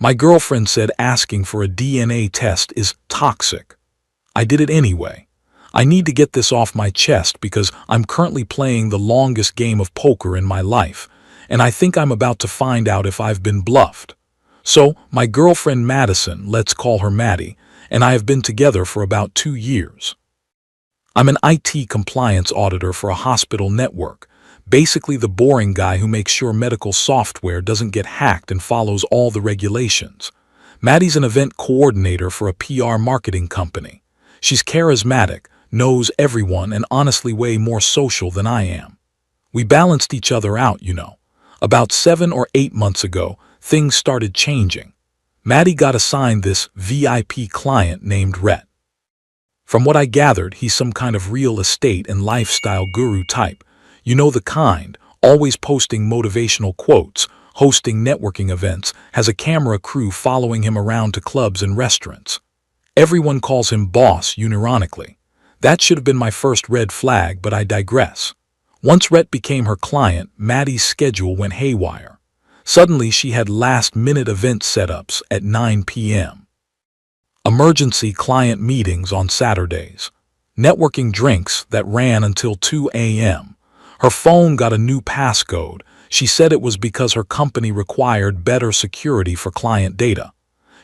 My girlfriend said asking for a DNA test is toxic. I did it anyway. I need to get this off my chest because I'm currently playing the longest game of poker in my life, and I think I'm about to find out if I've been bluffed. So, my girlfriend Madison, let's call her Maddie, and I have been together for about 2 years. I'm an IT compliance auditor for a hospital network, basically the boring guy who makes sure medical software doesn't get hacked and follows all the regulations. Maddie's an event coordinator for a PR marketing company. She's charismatic, knows everyone, and honestly way more social than I am. We balanced each other out, you know. About 7 or 8 months ago, things started changing. Maddie got assigned this VIP client named Rhett. From what I gathered, he's some kind of real estate and lifestyle guru type. You know the kind, always posting motivational quotes, hosting networking events, has a camera crew following him around to clubs and restaurants. Everyone calls him boss unironically. That should have been my first red flag, but I digress. Once Rhett became her client, Maddie's schedule went haywire. Suddenly she had last-minute event setups at 9 p.m. Emergency client meetings on Saturdays. Networking drinks that ran until 2 a.m. Her phone got a new passcode. She said it was because her company required better security for client data.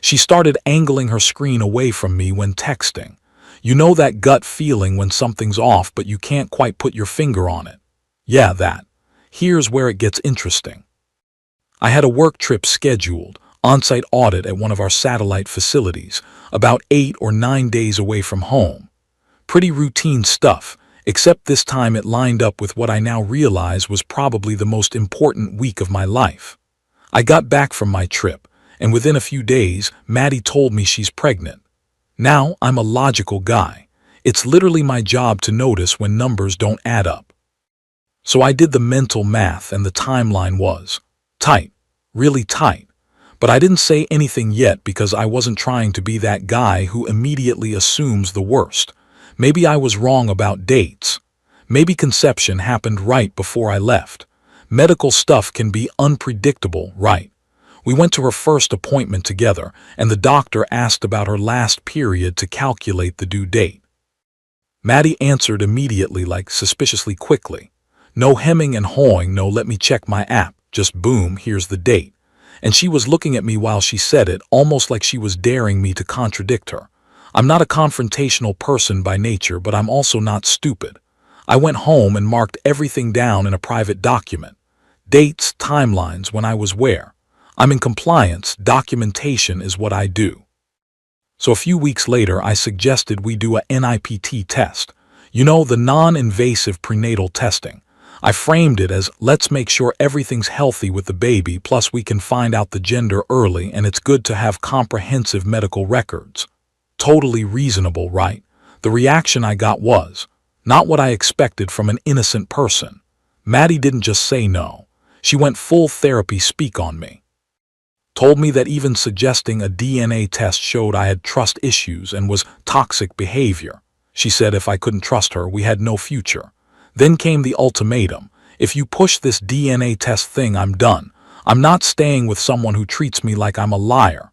She started angling her screen away from me when texting. You know that gut feeling when something's off but you can't quite put your finger on it? Yeah, that. Here's where it gets interesting. I had a work trip scheduled, on-site audit at one of our satellite facilities, about 8 or 9 days away from home. Pretty routine stuff, except this time it lined up with what I now realize was probably the most important week of my life. I got back from my trip, and within a few days, Maddie told me she's pregnant. Now, I'm a logical guy. It's literally my job to notice when numbers don't add up. So I did the mental math, and the timeline was tight, really tight. But I didn't say anything yet because I wasn't trying to be that guy who immediately assumes the worst. Maybe I was wrong about dates. Maybe conception happened right before I left. Medical stuff can be unpredictable, right? We went to her first appointment together, and the doctor asked about her last period to calculate the due date. Maddie answered immediately, like suspiciously quickly. No hemming and hawing, no let me check my app, just boom, here's the date. And she was looking at me while she said it, almost like she was daring me to contradict her. I'm not a confrontational person by nature, but I'm also not stupid. I went home and marked everything down in a private document. Dates, timelines, when I was where. I'm in compliance, documentation is what I do. So a few weeks later, I suggested we do a NIPT test. You know, the non-invasive prenatal testing. I framed it as, let's make sure everything's healthy with the baby, plus we can find out the gender early, and it's good to have comprehensive medical records. Totally reasonable, right? The reaction I got was not what I expected from an innocent person. Maddie didn't just say no. She went full therapy speak on me. Told me that even suggesting a DNA test showed I had trust issues and was toxic behavior. She said if I couldn't trust her, we had no future. Then came the ultimatum. If you push this DNA test thing, I'm done. I'm not staying with someone who treats me like I'm a liar.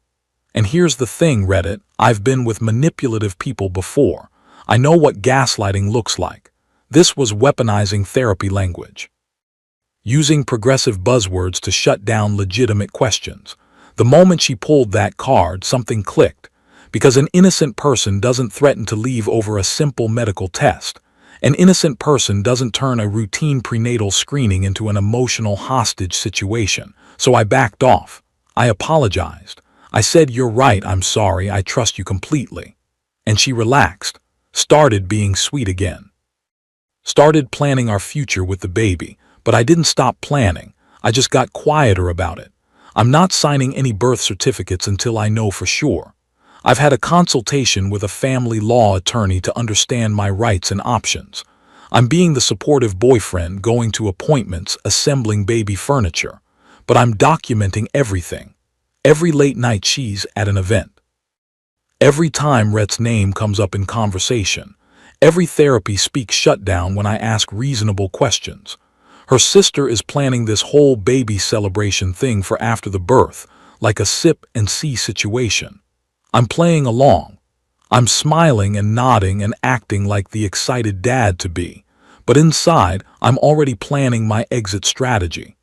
And here's the thing, Reddit, I've been with manipulative people before. I know what gaslighting looks like. This was weaponizing therapy language. Using progressive buzzwords to shut down legitimate questions. The moment she pulled that card, something clicked. Because an innocent person doesn't threaten to leave over a simple medical test. An innocent person doesn't turn a routine prenatal screening into an emotional hostage situation. So I backed off. I apologized. I said, you're right, I'm sorry, I trust you completely. And she relaxed, started being sweet again. Started planning our future with the baby, but I didn't stop planning. I just got quieter about it. I'm not signing any birth certificates until I know for sure. I've had a consultation with a family law attorney to understand my rights and options. I'm being the supportive boyfriend, going to appointments, assembling baby furniture. But I'm documenting everything. Every late night she's at an event. Every time Rhett's name comes up in conversation. Every therapy speak shutdown when I ask reasonable questions. Her sister is planning this whole baby celebration thing for after the birth, like a sip and see situation. I'm playing along. I'm smiling and nodding and acting like the excited dad to be, but inside I'm already planning my exit strategy.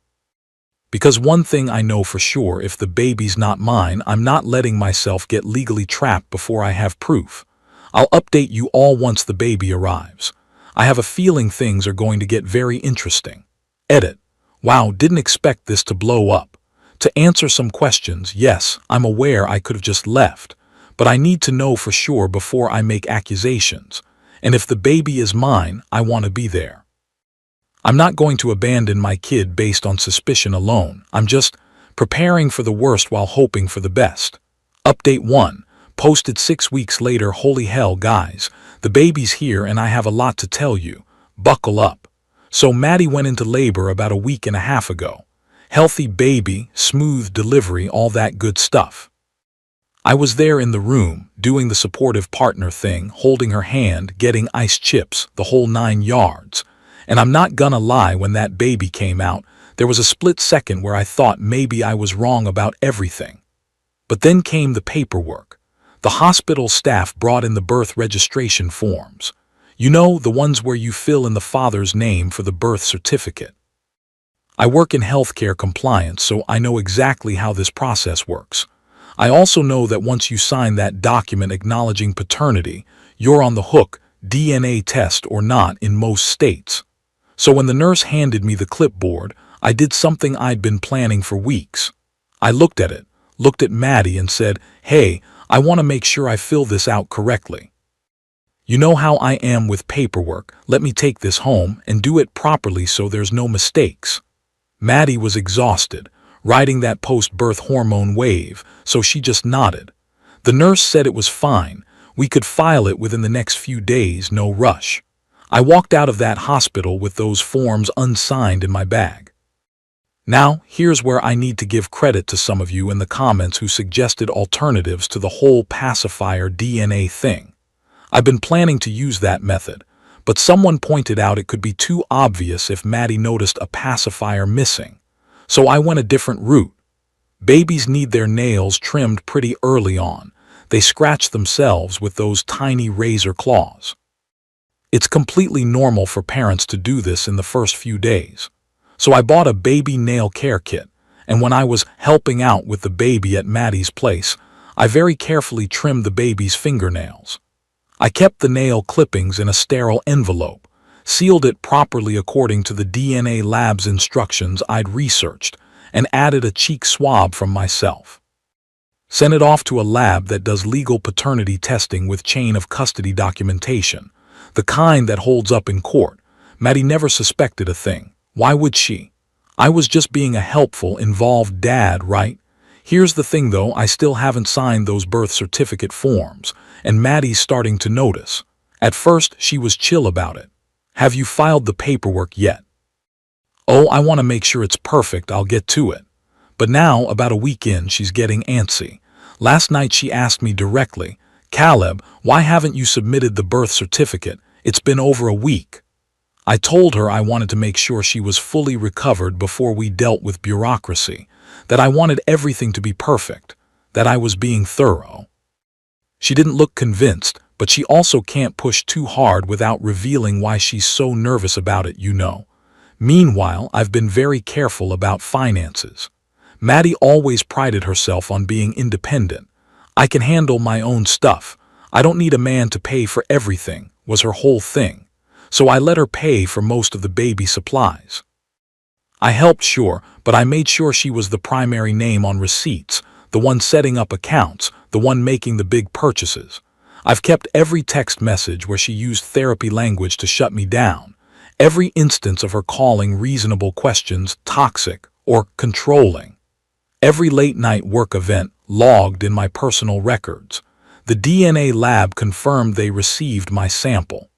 Because one thing I know for sure, if the baby's not mine, I'm not letting myself get legally trapped before I have proof. I'll update you all once the baby arrives. I have a feeling things are going to get very interesting. Edit. Wow, didn't expect this to blow up. To answer some questions, yes, I'm aware I could have just left, but I need to know for sure before I make accusations. And if the baby is mine, I want to be there. I'm not going to abandon my kid based on suspicion alone. I'm just preparing for the worst while hoping for the best. Update 1. Posted 6 weeks later. Holy hell, guys. The baby's here and I have a lot to tell you. Buckle up. So Maddie went into labor about a week and a half ago. Healthy baby, smooth delivery, all that good stuff. I was there in the room, doing the supportive partner thing, holding her hand, getting ice chips, the whole 9 yards. And I'm not gonna lie, when that baby came out, there was a split second where I thought maybe I was wrong about everything. But then came the paperwork. The hospital staff brought in the birth registration forms. You know, the ones where you fill in the father's name for the birth certificate. I work in healthcare compliance, so I know exactly how this process works. I also know that once you sign that document acknowledging paternity, you're on the hook, DNA test or not, in most states. So when the nurse handed me the clipboard, I did something I'd been planning for weeks. I looked at it, looked at Maddie and said, hey, I want to make sure I fill this out correctly. You know how I am with paperwork, let me take this home and do it properly so there's no mistakes. Maddie was exhausted, riding that post-birth hormone wave, so she just nodded. The nurse said it was fine, we could file it within the next few days, no rush. I walked out of that hospital with those forms unsigned in my bag. Now, here's where I need to give credit to some of you in the comments who suggested alternatives to the whole pacifier DNA thing. I've been planning to use that method, but someone pointed out it could be too obvious if Maddie noticed a pacifier missing. So I went a different route. Babies need their nails trimmed pretty early on. They scratch themselves with those tiny razor claws. It's completely normal for parents to do this in the first few days. So I bought a baby nail care kit, and when I was helping out with the baby at Maddie's place, I very carefully trimmed the baby's fingernails. I kept the nail clippings in a sterile envelope, sealed it properly according to the DNA lab's instructions I'd researched, and added a cheek swab from myself. Sent it off to a lab that does legal paternity testing with chain of custody documentation, the kind that holds up in court. Maddie never suspected a thing. Why would she? I was just being a helpful, involved dad, right? Here's the thing though, I still haven't signed those birth certificate forms, and Maddie's starting to notice. At first, she was chill about it. Have you filed the paperwork yet? Oh, I want to make sure it's perfect, I'll get to it. But now, about a week in, she's getting antsy. Last night she asked me directly, Caleb, why haven't you submitted the birth certificate? It's been over a week. I told her I wanted to make sure she was fully recovered before we dealt with bureaucracy, that I wanted everything to be perfect, that I was being thorough. She didn't look convinced, but she also can't push too hard without revealing why she's so nervous about it, you know. Meanwhile, I've been very careful about finances. Maddie always prided herself on being independent. I can handle my own stuff. I don't need a man to pay for everything, was her whole thing. So I let her pay for most of the baby supplies. I helped, sure, but I made sure she was the primary name on receipts, the one setting up accounts, the one making the big purchases. I've kept every text message where she used therapy language to shut me down, every instance of her calling reasonable questions toxic or controlling. Every late-night work event logged in my personal records. The DNA lab confirmed they received my sample.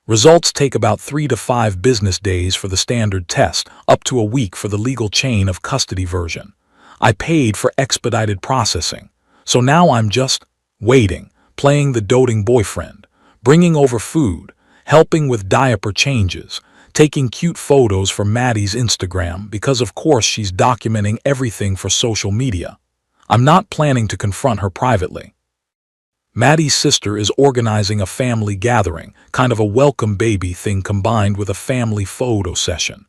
Results take about 3 to 5 business days for the standard test, up to a week for the legal chain of custody version. I paid for expedited processing, so now I'm just waiting, playing the doting boyfriend, bringing over food, helping with diaper changes, taking cute photos for Maddie's Instagram because of course she's documenting everything for social media. I'm not planning to confront her privately. Maddie's sister is organizing a family gathering, kind of a welcome baby thing combined with a family photo session.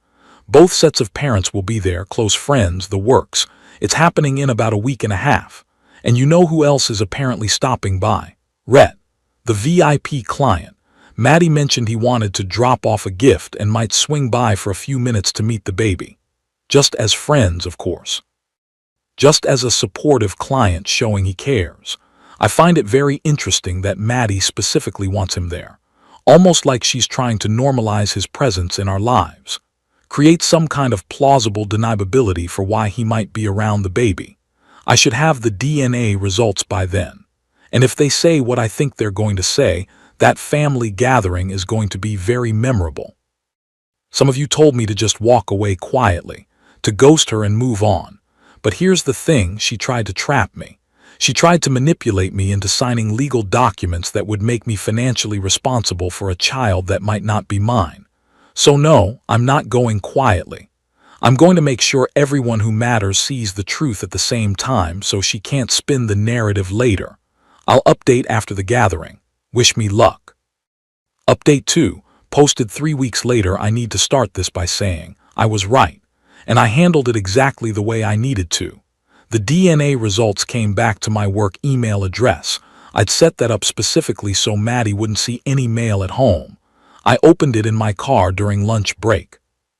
Both sets of parents will be there, close friends, the works. It's happening in about a week and a half. And you know who else is apparently stopping by? Rhett, the VIP client. Maddie mentioned he wanted to drop off a gift and might swing by for a few minutes to meet the baby. Just as friends, of course. Just as a supportive client showing he cares. I find it very interesting that Maddie specifically wants him there. Almost like she's trying to normalize his presence in our lives. Create some kind of plausible deniability for why he might be around the baby. I should have the DNA results by then. And if they say what I think they're going to say, that family gathering is going to be very memorable. Some of you told me to just walk away quietly, to ghost her and move on. But here's the thing, she tried to trap me. She tried to manipulate me into signing legal documents that would make me financially responsible for a child that might not be mine. So no, I'm not going quietly. I'm going to make sure everyone who matters sees the truth at the same time so she can't spin the narrative later. I'll update after the gathering. Wish me luck. Update 2, posted 3 weeks later. I need to start this by saying, I was right, and I handled it exactly the way I needed to. The DNA results came back to my work email address. I'd set that up specifically so Maddie wouldn't see any mail at home. I opened it in my car during lunch break.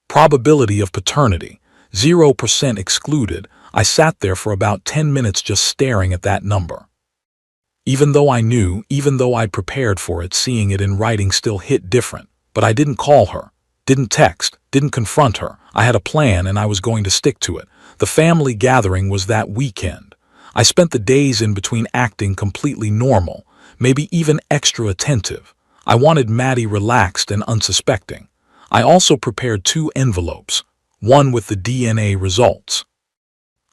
Probability of paternity, 0% excluded. I sat there for about 10 minutes just staring at that number. Even though I knew, even though I'd prepared for it, seeing it in writing still hit different. But I didn't call her, didn't text, didn't confront her. I had a plan and I was going to stick to it. The family gathering was that weekend. I spent the days in between acting completely normal, maybe even extra attentive. I wanted Maddie relaxed and unsuspecting. I also prepared 2 envelopes, one with the DNA results.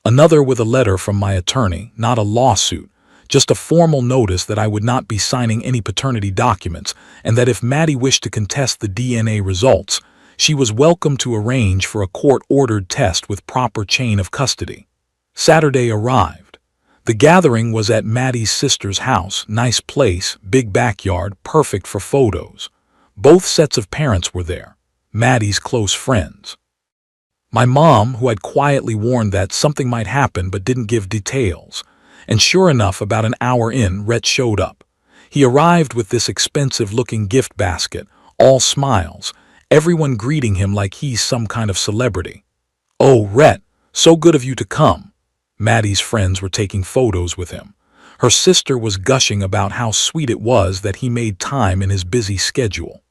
Another with a letter from my attorney, not a lawsuit, just a formal notice that I would not be signing any paternity documents and that if Maddie wished to contest the DNA results, she was welcome to arrange for a court-ordered test with proper chain of custody. Saturday arrived. The gathering was at Maddie's sister's house, nice place, big backyard, perfect for photos. Both sets of parents were there, Maddie's close friends. My mom, who had quietly warned that something might happen but didn't give details. And sure enough, about an hour in, Rhett showed up. He arrived with this expensive-looking gift basket, all smiles, everyone greeting him like he's some kind of celebrity. Oh, Rhett, so good of you to come. Maddie's friends were taking photos with him. Her sister was gushing about how sweet it was that he made time in his busy schedule.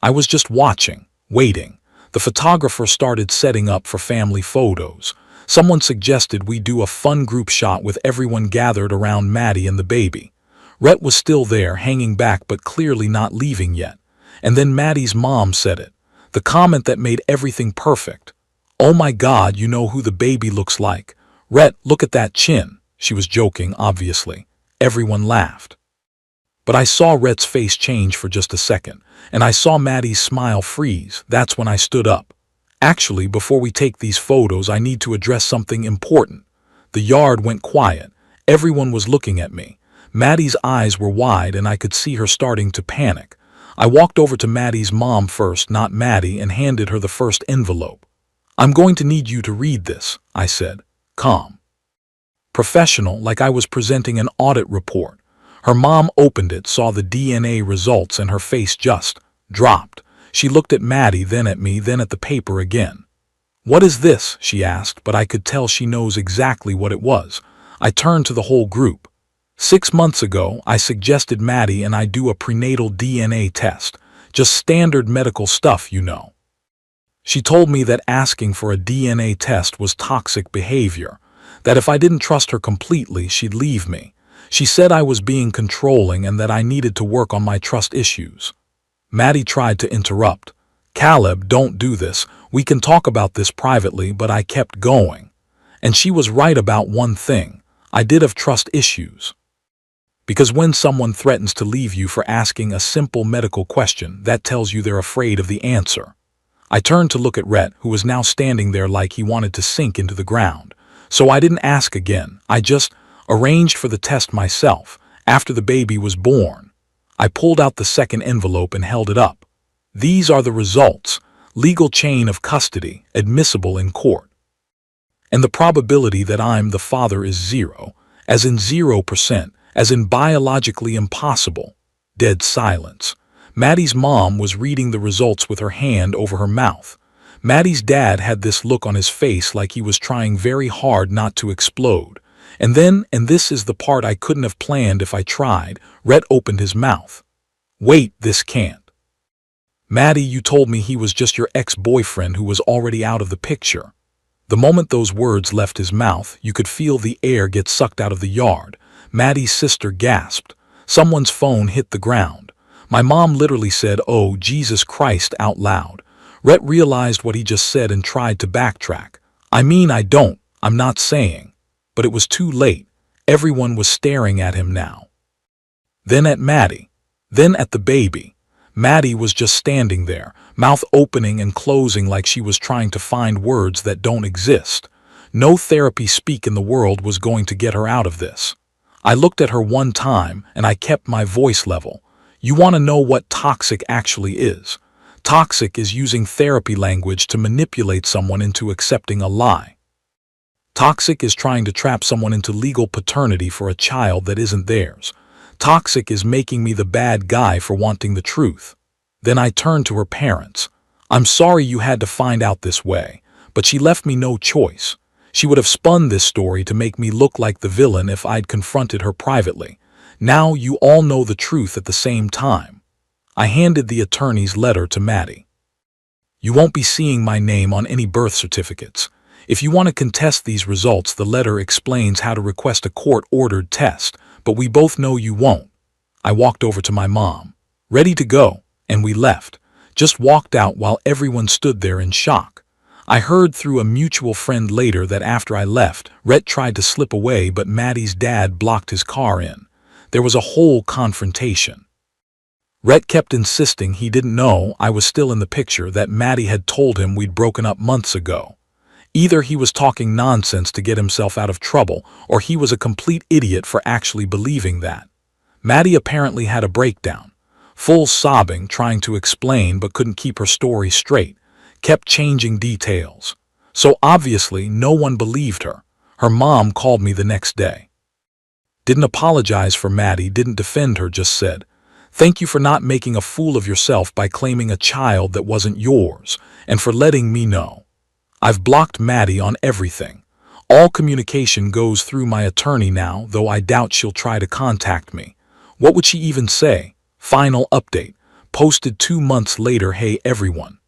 I was just watching, waiting. The photographer started setting up for family photos. Someone suggested we do a fun group shot with everyone gathered around Maddie and the baby. Rhett was still there, hanging back but clearly not leaving yet. And then Maddie's mom said it, the comment that made everything perfect. Oh my God, you know who the baby looks like. Rhett, look at that chin. She was joking, obviously. Everyone laughed. But I saw Rhett's face change for just a second, and I saw Maddie's smile freeze. That's when I stood up. Actually, before we take these photos, I need to address something important. The yard went quiet. Everyone was looking at me. Maddie's eyes were wide and I could see her starting to panic. I walked over to Maddie's mom first, not Maddie, and handed her the first envelope. I'm going to need you to read this, I said, calm. Professional, like I was presenting an audit report. Her mom opened it, saw the DNA results, and her face just dropped. She looked at Maddie, then at me, then at the paper again. What is this? She asked, but I could tell she knows exactly what it was. I turned to the whole group. 6 months ago, I suggested Maddie and I do a prenatal DNA test. Just standard medical stuff, you know. She told me that asking for a DNA test was toxic behavior, that if I didn't trust her completely, she'd leave me. She said I was being controlling and that I needed to work on my trust issues. Maddie tried to interrupt. Caleb, don't do this. We can talk about this privately, but I kept going. And she was right about one thing. I did have trust issues. Because when someone threatens to leave you for asking a simple medical question, that tells you they're afraid of the answer. I turned to look at Rhett, who was now standing there like he wanted to sink into the ground. So I didn't ask again. I just arranged for the test myself. After the baby was born, I pulled out the second envelope and held it up. These are the results. Legal chain of custody, admissible in court. And the probability that I'm the father is 0, as in 0%, as in biologically impossible. Dead silence. Maddie's mom was reading the results with her hand over her mouth. Maddie's dad had this look on his face like he was trying very hard not to explode. And then, and this is the part I couldn't have planned if I tried, Rhett opened his mouth. Wait, this can't. Maddie, you told me he was just your ex-boyfriend who was already out of the picture. The moment those words left his mouth, you could feel the air get sucked out of the yard. Maddie's sister gasped. Someone's phone hit the ground. My mom literally said, "Oh, Jesus Christ," out loud. Rhett realized what he just said and tried to backtrack. I'm not saying. But it was too late. Everyone was staring at him now. Then at Maddie. Then at the baby. Maddie was just standing there, mouth opening and closing like she was trying to find words that don't exist. No therapy speak in the world was going to get her out of this. I looked at her one time and I kept my voice level. You want to know what toxic actually is? Toxic is using therapy language to manipulate someone into accepting a lie. Toxic is trying to trap someone into legal paternity for a child that isn't theirs. Toxic is making me the bad guy for wanting the truth. Then I turned to her parents. I'm sorry you had to find out this way, but she left me no choice. She would have spun this story to make me look like the villain if I'd confronted her privately. Now you all know the truth at the same time. I handed the attorney's letter to Maddie. You won't be seeing my name on any birth certificates. If you want to contest these results, the letter explains how to request a court-ordered test, but we both know you won't. I walked over to my mom. Ready to go, and we left. Just walked out while everyone stood there in shock. I heard through a mutual friend later that after I left, Rhett tried to slip away, but Maddie's dad blocked his car in. There was a whole confrontation. Rhett kept insisting he didn't know I was still in the picture, that Maddie had told him we'd broken up months ago. Either he was talking nonsense to get himself out of trouble, or he was a complete idiot for actually believing that. Maddie apparently had a breakdown. Full sobbing, trying to explain but couldn't keep her story straight. Kept changing details. So obviously no one believed her. Her mom called me the next day. Didn't apologize for Maddie, didn't defend her, just said, "Thank you for not making a fool of yourself by claiming a child that wasn't yours, and for letting me know. I've blocked Maddie on everything. All communication goes through my attorney now, though I doubt she'll try to contact me. What would she even say? Final update. Posted 2 months later. Hey everyone.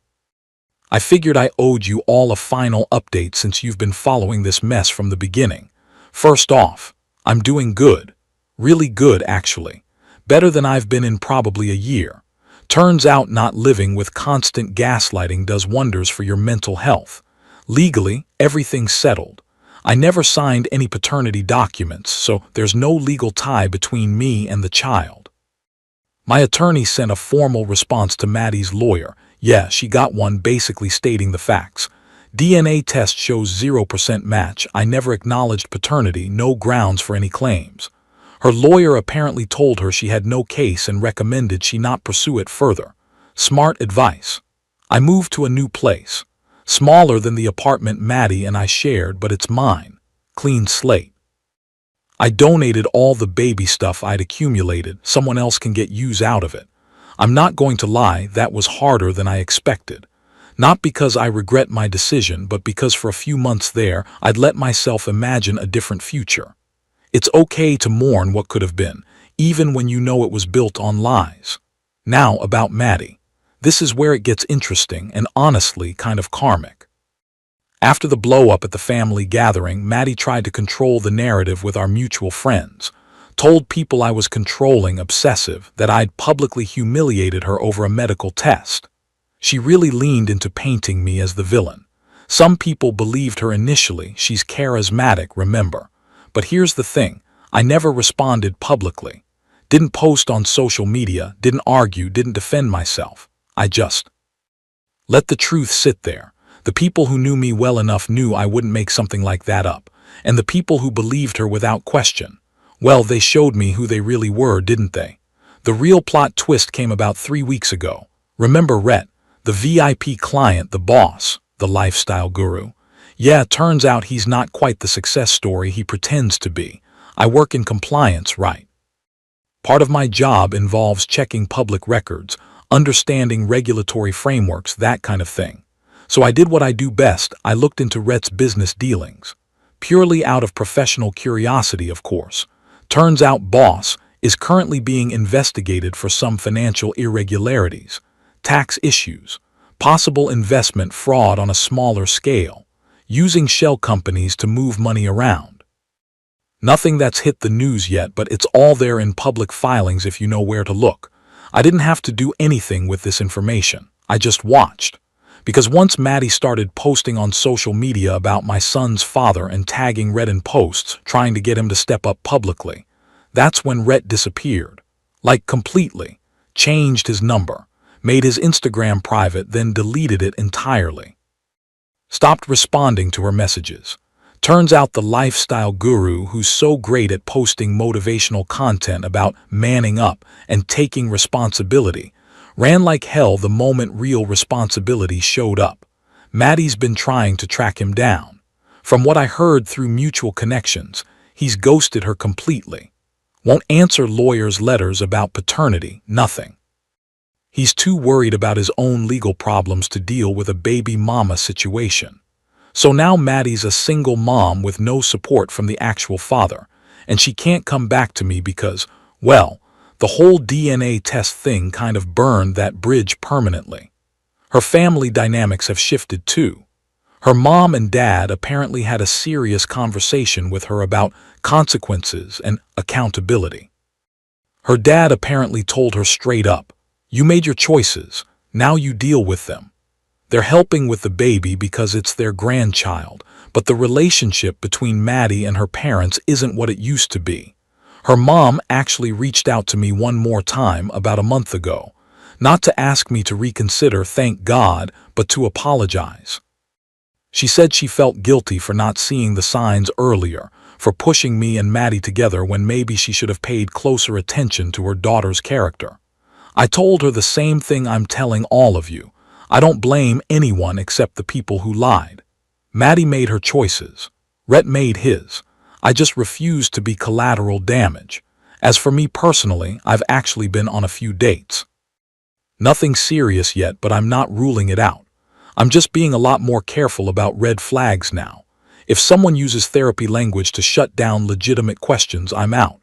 I figured I owed you all a final update since you've been following this mess from the beginning. First off, I'm doing good. Really good, actually. Better than I've been in probably a year. Turns out not living with constant gaslighting does wonders for your mental health. Legally, everything's settled. I never signed any paternity documents, so there's no legal tie between me and the child. My attorney sent a formal response to Maddie's lawyer. Yeah, she got one, basically stating the facts. DNA test shows 0% match. I never acknowledged paternity, no grounds for any claims. Her lawyer apparently told her she had no case and recommended she not pursue it further. Smart advice. I moved to a new place. Smaller than the apartment Maddie and I shared, but it's mine. Clean slate. I donated all the baby stuff I'd accumulated. Someone else can get use out of it. I'm not going to lie, that was harder than I expected. Not because I regret my decision, but because for a few months there, I'd let myself imagine a different future. It's okay to mourn what could have been, even when you know it was built on lies. Now about Maddie. This is where it gets interesting and honestly kind of karmic. After the blow-up at the family gathering, Maddie tried to control the narrative with our mutual friends. Told people I was controlling, obsessive, that I'd publicly humiliated her over a medical test. She really leaned into painting me as the villain. Some people believed her initially. She's charismatic, remember. But here's the thing, I never responded publicly. Didn't post on social media, didn't argue, didn't defend myself. I just let the truth sit there. The people who knew me well enough knew I wouldn't make something like that up. And the people who believed her without question, well, they showed me who they really were, didn't they? The real plot twist came about 3 weeks ago. Remember Rhett, the VIP client, the boss, the lifestyle guru? Yeah, turns out he's not quite the success story he pretends to be. I work in compliance, right? Part of my job involves checking public records, understanding regulatory frameworks, that kind of thing. So I did what I do best. I looked into Rhett's business dealings. Purely out of professional curiosity, of course. Turns out boss is currently being investigated for some financial irregularities, tax issues, possible investment fraud on a smaller scale, using shell companies to move money around. Nothing that's hit the news yet, but it's all there in public filings if you know where to look. I didn't have to do anything with this information. I just watched. Because once Maddie started posting on social media about my son's father and tagging Rhett in posts, trying to get him to step up publicly, that's when Rhett disappeared. Like completely. Changed his number, made his Instagram private, then deleted it entirely. Stopped responding to her messages. Turns out the lifestyle guru, who's so great at posting motivational content about manning up and taking responsibility, ran like hell the moment real responsibility showed up. Maddie's been trying to track him down. From what I heard through mutual connections, he's ghosted her completely. Won't answer lawyers' letters about paternity, nothing. He's too worried about his own legal problems to deal with a baby mama situation. So now Maddie's a single mom with no support from the actual father, and she can't come back to me because, well, the whole DNA test thing kind of burned that bridge permanently. Her family dynamics have shifted too. Her mom and dad apparently had a serious conversation with her about consequences and accountability. Her dad apparently told her straight up, "You made your choices, now you deal with them." They're helping with the baby because it's their grandchild, but the relationship between Maddie and her parents isn't what it used to be. Her mom actually reached out to me one more time about a month ago, not to ask me to reconsider, thank God, but to apologize. She said she felt guilty for not seeing the signs earlier, for pushing me and Maddie together when maybe she should have paid closer attention to her daughter's character. I told her the same thing I'm telling all of you. I don't blame anyone except the people who lied. Maddie made her choices. Rhett made his. I just refused to be collateral damage. As for me personally, I've actually been on a few dates. Nothing serious yet, but I'm not ruling it out. I'm just being a lot more careful about red flags now. If someone uses therapy language to shut down legitimate questions, I'm out.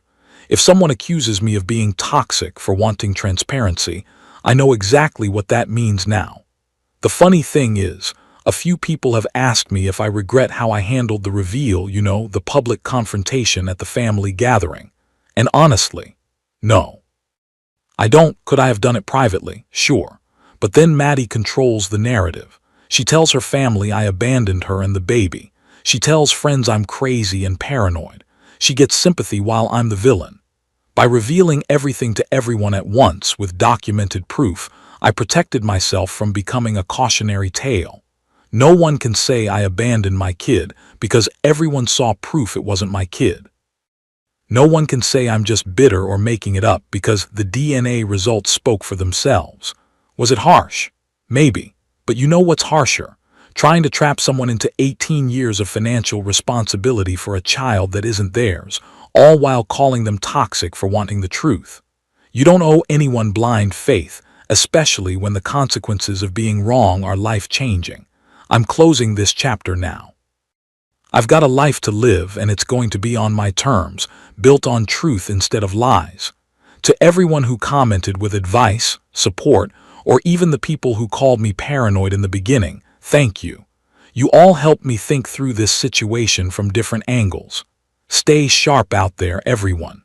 If someone accuses me of being toxic for wanting transparency, I know exactly what that means now. The funny thing is, a few people have asked me if I regret how I handled the reveal, the public confrontation at the family gathering. And honestly, no. I don't. Could I have done it privately? Sure. But then Maddie controls the narrative. She tells her family I abandoned her and the baby. She tells friends I'm crazy and paranoid. She gets sympathy while I'm the villain. By revealing everything to everyone at once with documented proof, I protected myself from becoming a cautionary tale. No one can say I abandoned my kid because everyone saw proof it wasn't my kid. No one can say I'm just bitter or making it up because the DNA results spoke for themselves. Was it harsh? Maybe. But you know what's harsher? Trying to trap someone into 18 years of financial responsibility for a child that isn't theirs, all while calling them toxic for wanting the truth. You don't owe anyone blind faith, especially when the consequences of being wrong are life-changing. I'm closing this chapter now. I've got a life to live, and it's going to be on my terms, built on truth instead of lies. To everyone who commented with advice, support, or even the people who called me paranoid in the beginning, thank you. You all helped me think through this situation from different angles. Stay sharp out there, everyone.